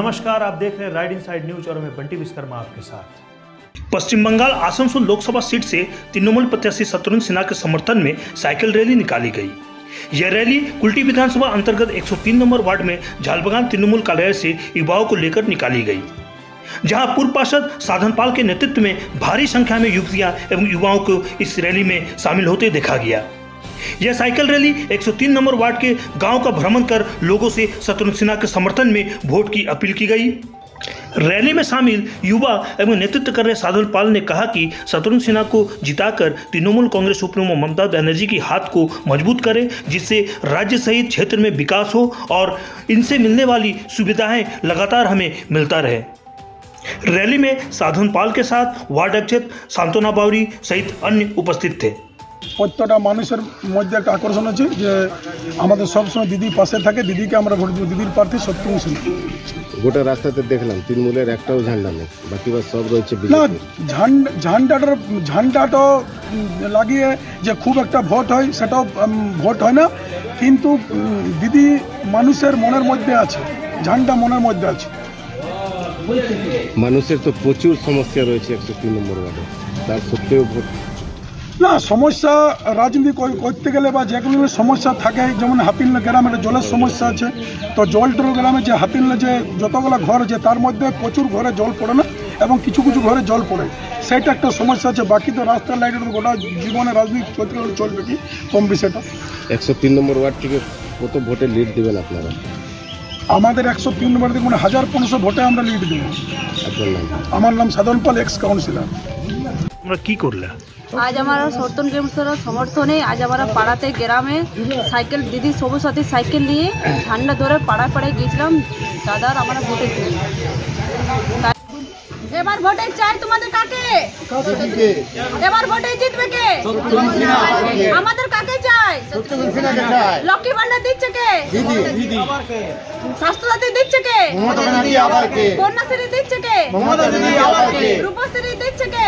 नमस्कार, आप देख रहे हैं राइट इनसाइड न्यूज और मैं बंटी विश्वकर्मा आपके साथ। पश्चिम बंगाल आसनसोल लोकसभा सीट से तृणमूल प्रत्याशी शत्रुघ्न सिन्हा के समर्थन में साइकिल रैली निकाली गई। यह रैली कुल्टी विधानसभा अंतर्गत 103 नंबर वार्ड में झालबगान तृणमूल कार्यालय से युवाओं को लेकर निकाली गई, जहां पूर्व पार्षद साधन पाल के नेतृत्व में भारी संख्या में युवतियां एवं युवाओं को इस रैली में शामिल होते देखा गया। यह साइकिल रैली 103 नंबर वार्ड के गांव का भ्रमण कर लोगों से शत्रुघ्न सिन्हा के समर्थन में वोट की अपील की गई। रैली में शामिल युवा एवं नेतृत्व कर रहे साधन पाल ने कहा कि शत्रुघ्न सिन्हा को जिताकर तृणमूल कांग्रेस सुप्रीमो ममता बनर्जी की हाथ को मजबूत करें, जिससे राज्य सहित क्षेत्र में विकास हो और इनसे मिलने वाली सुविधाएं लगातार हमें मिलता रहे। रैली में साधन पाल के साथ वार्ड अध्यक्ष शांतना बावरी सहित अन्य उपस्थित थे। প্রত্যেকটা মানুষের মধ্যে একটা আকর্ষণ আছে যে আমাদের সবসময় দিদি পাশে থাকে, দিদিকে আমরা ভোট দেব, দিদির প্রার্থী শত্রুঘ্ন সিনহা। গোটা রাস্তাতে দেখলাম তৃণমূলের একটাও ঝান্ডা নেই, বাকি সব রয়েছে না, ঝান্ডাটা লাগিয়ে যে খুব একটা ভোট হয় সেটাও ভোট হয় না, কিন্তু দিদি মানুষের মনের মধ্যে আছে, ঝান্ডা মনের মধ্যে আছে। মানুষের তো প্রচুর সমস্যা রয়েছে 103 নম্বর ওয়ার্ডে, তার সত্ত্বেও ভোট না। সমস্যা রাজনীতি করতে গেলে বা যে কোনো সমস্যা থাকে, যেমন হাতিলনা গ্রামে জলের সমস্যা আছে, তো জলটোর গ্রামে যে হাতিলনা যে যতগুলো ঘর আছে তার মধ্যে প্রচুর ঘরে জল পড়ে না এবং কিছু কিছু ঘরে জল পড়ে, সেটা একটা সমস্যা আছে। বাকি তো রাস্তার লাইটের গোটা জীবনে রাজনীতি করতে গেলে চলবে কি কম বিষয়টা। 103 নম্বর ওয়ার্ড থেকে কত ভোটে লিড দেবেন আপনারা? আমাদের 103 নম্বর থেকে 1500 ভোটে আমরা লিড দেব। আপনার নাম? আমার নাম সাধন পাল, এক্স কাউন্সিলর। আমরা কি করলে आज हमारा शत्रुघ्न सिन्हा समर्थने आज हमारा पाड़ाते ग्रामे साइकिल दीदी सबुज साथी साइकिल लिए झंडा धरे पाड़ाয় पाड़ায় গিয়েছিলাম দাদার আমরা ভোটে দিই। এবার ভোটে চাই তোমাদের কাকে? এবার ভোটে জিতবে কে? আমাদের কাকে চাই? লক্ষ্মী ভান্ডার দিচ্ছে কে? স্বাস্থ্যসাথী দিচ্ছে কে? কন্যাশ্রী দিচ্ছে কে? রূপশ্রী দিচ্ছে কে?